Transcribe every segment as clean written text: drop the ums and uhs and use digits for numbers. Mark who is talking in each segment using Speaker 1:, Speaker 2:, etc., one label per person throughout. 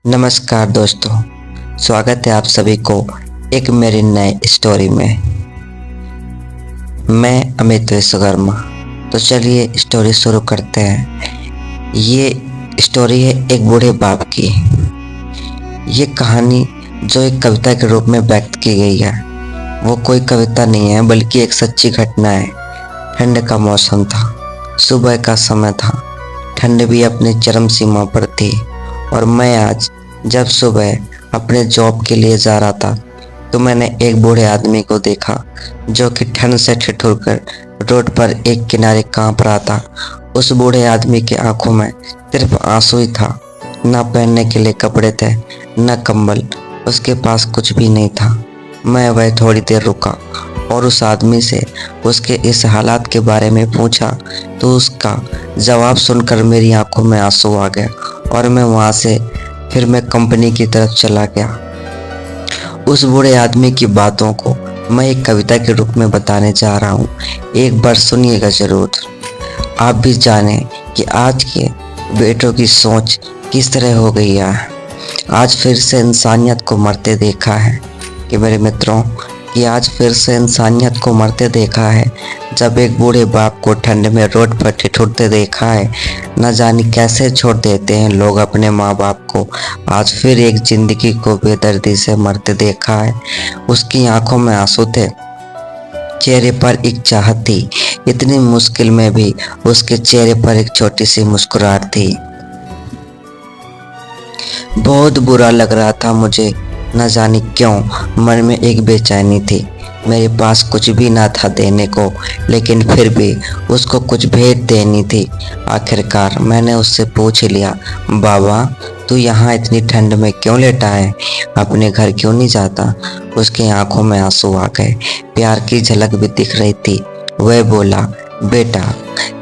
Speaker 1: नमस्कार दोस्तों, स्वागत है आप सभी को एक मेरी नए स्टोरी में। मैं अमित विश्वकर्मा। तो चलिए स्टोरी शुरू करते हैं। ये स्टोरी है एक बूढ़े बाप की। ये कहानी जो एक कविता के रूप में व्यक्त की गई है, वो कोई कविता नहीं है बल्कि एक सच्ची घटना है। ठंड का मौसम था, सुबह का समय था, ठंड भी अपनी चरम सीमा पर थी और मैं आज जब सुबह अपने जॉब के लिए जा रहा था तो मैंने एक बूढ़े आदमी को देखा जो कि ठंड से ठिठुर कर रोड पर एक किनारे कांप रहा था। उस बूढ़े आदमी की आंखों में सिर्फ आंसू ही था। ना पहनने के लिए कपड़े थे, न कंबल, उसके पास कुछ भी नहीं था। मैं वह थोड़ी देर रुका और उस आदमी से उसके इस हालात के बारे में पूछा तो उसका जवाब सुनकर मेरी आंखों में आंसू आ गया और मैं वहाँ से फिर मैं कंपनी की तरफ चला गया। उस बूढ़े आदमी की बातों को मैं एक कविता के रूप में बताने जा रहा हूँ। एक बार सुनिएगा जरूर। आप भी जाने कि आज के बेटों की सोच किस तरह हो गई है। आज फिर से इंसानियत को मरते देखा है कि मेरे मित्रों कि आज फिर से इंसानियत को मरते देखा है। जब एक बूढ़े बाप को ठंड में रोड पर ठिठुरते देखा है। न जाने कैसे छोड़ देते हैं लोग अपने माँ बाप को। आज फिर एक जिंदगी को बेदर्दी से मरते देखा है। उसकी आंखों में आंसू थे, चेहरे पर एक चाहत थी। इतनी मुश्किल में भी उसके चेहरे पर एक छोटी सी मुस्कुराहट थी। बहुत बुरा लग रहा था मुझे, न जाने क्यों मन में एक बेचैनी थी। मेरे पास कुछ भी ना था देने को, लेकिन फिर भी उसको कुछ भेंट देनी थी। आखिरकार मैंने उससे पूछ लिया, बाबा तू यहाँ इतनी ठंड में क्यों लेटा है, अपने घर क्यों नहीं जाता। उसकी आंखों में आंसू आ गए, प्यार की झलक भी दिख रही थी। वह बोला, बेटा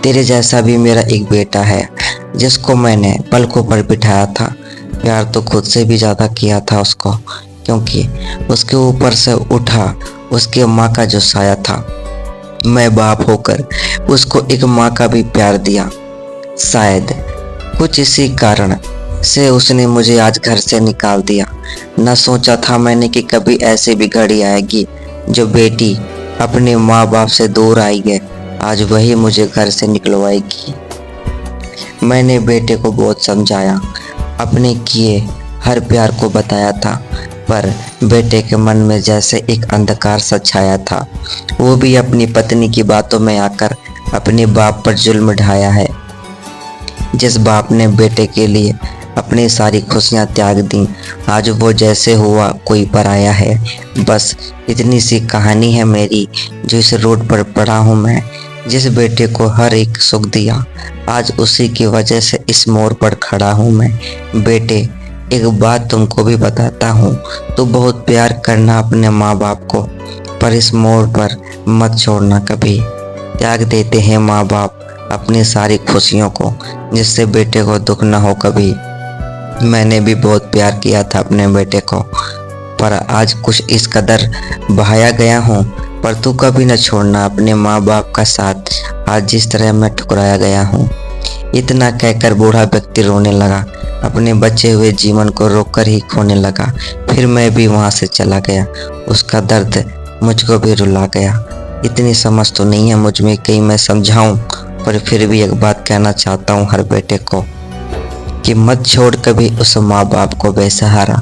Speaker 1: तेरे जैसा भी मेरा एक बेटा है जिसको मैंने पलकों पर बिठाया था। प्यार तो खुद से भी ज़्यादा किया था उसको, क्योंकि उसके ऊपर से उठा उसके माँ का जो साया था। मैं बाप होकर उसको एक माँ का भी प्यार दिया। शायद कुछ इसी कारण से उसने मुझे आज घर से निकाल दिया। न सोचा था मैंने कि कभी ऐसी भी घड़ी आएगी जो बेटी अपने माँ बाप से दूर आई है, आज वही मुझे घर से निकलवाएगी। मैंने बेटे को बहुत समझाया, अपने किए हर प्यार को बताया था, पर बेटे के मन में जैसे एक अंधकार सा छाया था। वो भी अपनी पत्नी की बातों में आकर अपने बाप पर जुल्म ढाया है। जिस बाप ने बेटे के लिए अपनी सारी खुशियां त्याग दी, आज वो जैसे हुआ कोई पराया है। बस इतनी सी कहानी है मेरी, जो इस रोड पर पड़ा हूँ मैं। जिस बेटे को हर एक सुख दिया, आज उसी की वजह से इस मोड़ पर खड़ा हूँ मैं। बेटे एक बात तुमको भी बताता हूँ, तो बहुत प्यार करना अपने माँ बाप को, पर इस मोड़ पर मत छोड़ना कभी। त्याग देते हैं माँ बाप अपनी सारी खुशियों को, जिससे बेटे को दुख न हो कभी। मैंने भी बहुत प्यार किया था अपने बेटे को, पर आज कुछ इस कदर बहाया गया हूँ। पर तू कभी न छोड़ना अपने माँ बाप का साथ, आज जिस तरह मैं ठुकराया गया हूँ। इतना कहकर बूढ़ा व्यक्ति रोने लगा, अपने बचे हुए जीवन को रोककर ही खोने लगा। फिर मैं भी वहाँ से चला गया। उसका दर्द मुझको भी रुला गया। इतनी समझ तो नहीं है मुझ में कि मैं समझाऊं, पर फिर भी एक बात कहना चाहता हूँ हर बेटे को कि मत छोड़ कभी उस माँ बाप को बेसहारा,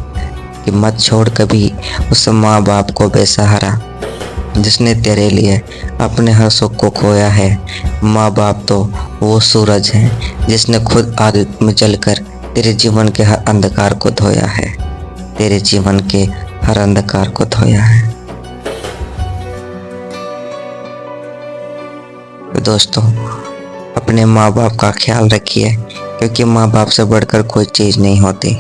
Speaker 1: कि मत छोड़ कभी उस माँ बाप को बेसहारा जिसने तेरे लिए अपने हर सुख को खोया है। माँ बाप तो वो सूरज है जिसने खुद आग में जलकर तेरे जीवन के हर अंधकार को धोया है, तेरे जीवन के हर अंधकार को धोया है। तो दोस्तों, अपने माँ बाप का ख्याल रखिए, क्योंकि माँ बाप से बढ़कर कोई चीज़ नहीं होती।